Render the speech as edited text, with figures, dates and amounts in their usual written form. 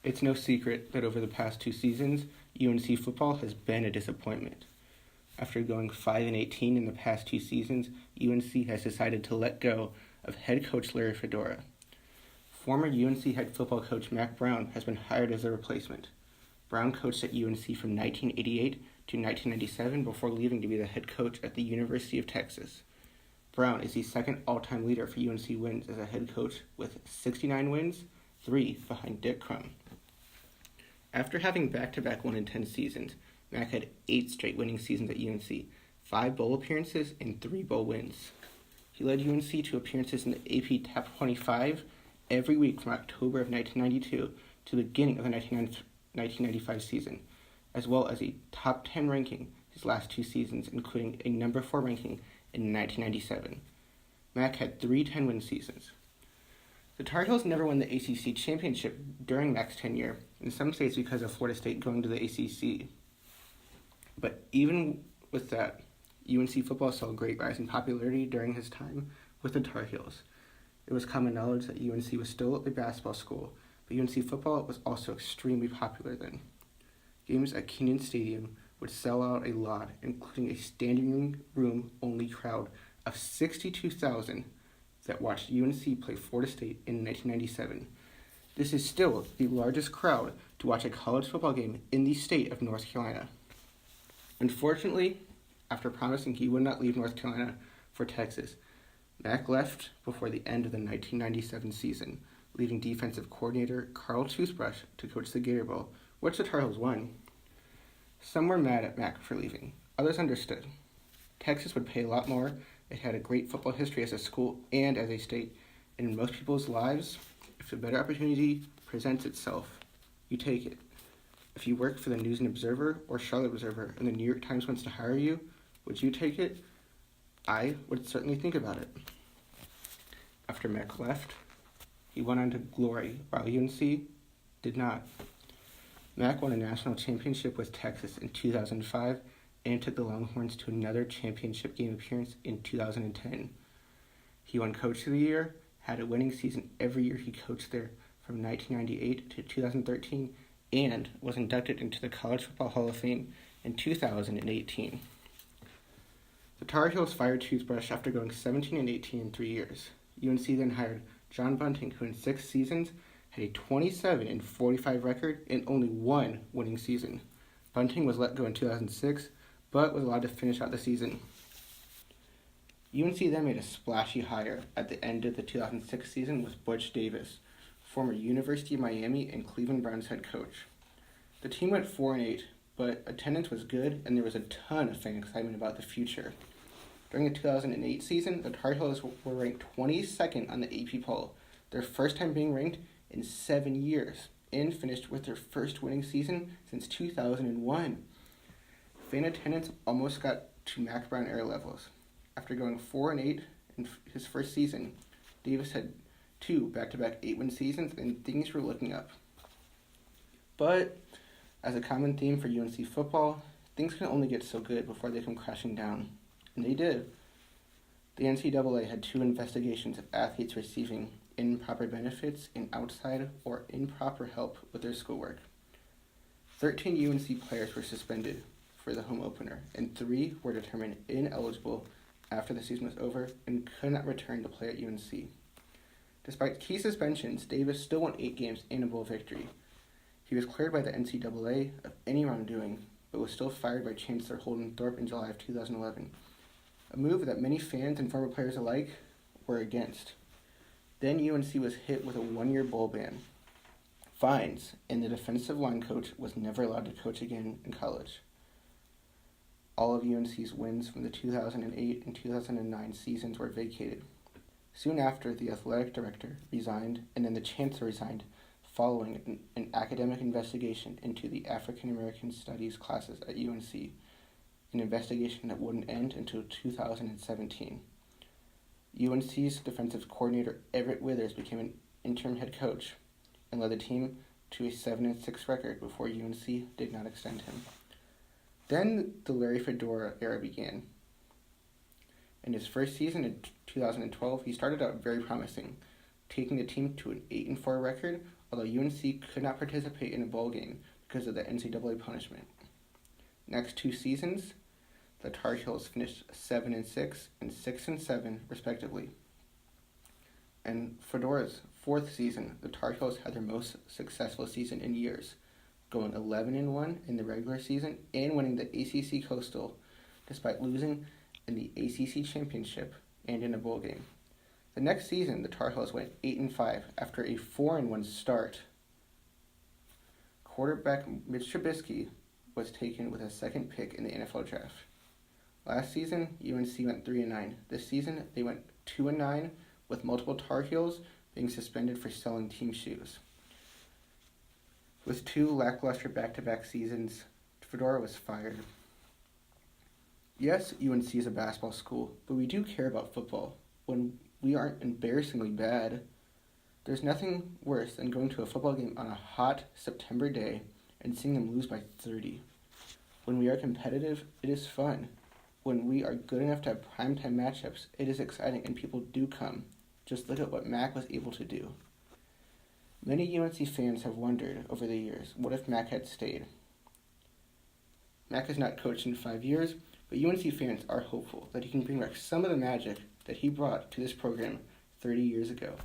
It's no secret that over the past 2 seasons, UNC football has been a disappointment. After going 5-18 in the past 2 seasons, UNC has decided to let go of head coach Larry Fedora. Former UNC head football coach Mack Brown has been hired as a replacement. Brown coached at UNC from 1988 to 1997 before leaving to be the head coach at the University of Texas. Brown is the second all-time leader for UNC wins as a head coach with 69 wins, 3 behind Dick Crum. After having back-to-back 1-10 seasons, Mack had 8 straight winning seasons at UNC, 5 bowl appearances, and 3 bowl wins. He led UNC to appearances in the AP Top 25 every week from October of 1992 to the beginning of the 1995 season, as well as a top 10 ranking his last 2 seasons, including a number 4 ranking in 1997. Mack had 3 10-win seasons. The Tar Heels never won the ACC championship during Mack's tenure, in some states because of Florida State going to the ACC. But even with that, UNC football saw a great rise in popularity during his time with the Tar Heels. It was common knowledge that UNC was still a basketball school, but UNC football was also extremely popular then. Games at Kenan Stadium would sell out a lot, including a standing room only crowd of 62,000 that watched UNC play Florida State in 1997. This is still the largest crowd to watch a college football game in the state of North Carolina. Unfortunately, after promising he would not leave North Carolina for Texas, Mack left before the end of the 1997 season, leaving defensive coordinator Carl Toothbrush to coach the Gator Bowl, which the Tar Heels won. Some were mad at Mack for leaving. Others understood. Texas would pay a lot more. It had a great football history as a school and as a state. And in most people's lives, if a better opportunity presents itself, you take it. If you work for the News and Observer or Charlotte Observer and the New York Times wants to hire you, would you take it? I would certainly think about it. After Mack left, he went on to glory, while UNC did not. Mack won a national championship with Texas in 2005 and took the Longhorns to another championship game appearance in 2010. He won Coach of the Year, had a winning season every year he coached there from 1998 to 2013, and was inducted into the College Football Hall of Fame in 2018. The Tar Heels fired Toothbrush after going 17-18 in 3 years. UNC then hired John Bunting, who in 6 seasons had a 27-45 record and only 1 winning season. Bunting was let go in 2006, but was allowed to finish out the season. UNC then made a splashy hire at the end of the 2006 season with Butch Davis, former University of Miami and Cleveland Browns head coach. The team went 4-8, but attendance was good and there was a ton of fan excitement about the future. During the 2008 season, the Tar Heels were ranked 22nd on the AP poll, their first time being ranked in 7 years, and finished with their first winning season since 2001. Fan attendance almost got to Mack Brown era levels. After going 4-8 in his first season, Davis had 2 back-to-back 8-win seasons, and things were looking up. But, as a common theme for UNC football, things can only get so good before they come crashing down. And they did. The NCAA had 2 investigations of athletes receiving improper benefits and outside or improper help with their schoolwork. 13 UNC players were suspended for the home opener, and 3 were determined ineligible after the season was over and could not return to play at UNC. Despite key suspensions, Davis still won 8 games and a bowl victory. He was cleared by the NCAA of any wrongdoing, but was still fired by Chancellor Holden Thorpe in July of 2011, a move that many fans and former players alike were against. Then UNC was hit with a 1-year bowl ban, fines, and the defensive line coach was never allowed to coach again in college. All of UNC's wins from the 2008 and 2009 seasons were vacated. Soon after, the athletic director resigned, and then the chancellor resigned following an academic investigation into the African American Studies classes at UNC, an investigation that wouldn't end until 2017. UNC's defensive coordinator Everett Withers became an interim head coach and led the team to a 7-6 record before UNC did not extend him. Then the Larry Fedora era began. In his first season in 2012, he started out very promising, taking the team to an 8-4 record although UNC could not participate in a bowl game because of the NCAA punishment. Next 2 seasons, the Tar Heels finished 7-6 and 6-7 respectively. And Fedora's 4th season, the Tar Heels had their most successful season in years, going 11-1 in the regular season and winning the ACC Coastal, despite losing in the ACC Championship and in a bowl game. The next season, the Tar Heels went 8-5 after a 4-1 start. Quarterback Mitch Trubisky was taken with a 2nd pick in the NFL draft. Last season, UNC went 3-9. This season, they went 2-9, with multiple Tar Heels being suspended for selling team shoes. With 2 lackluster back-to-back seasons, Fedora was fired. Yes, UNC is a basketball school, but we do care about football. When we aren't embarrassingly bad, there's nothing worse than going to a football game on a hot September day and seeing them lose by 30. When we are competitive, it is fun. When we are good enough to have primetime matchups, it is exciting and people do come. Just look at what Mac was able to do. Many UNC fans have wondered over the years, what if Mac had stayed? Mac has not coached in 5 years, but UNC fans are hopeful that he can bring back some of the magic that he brought to this program 30 years ago.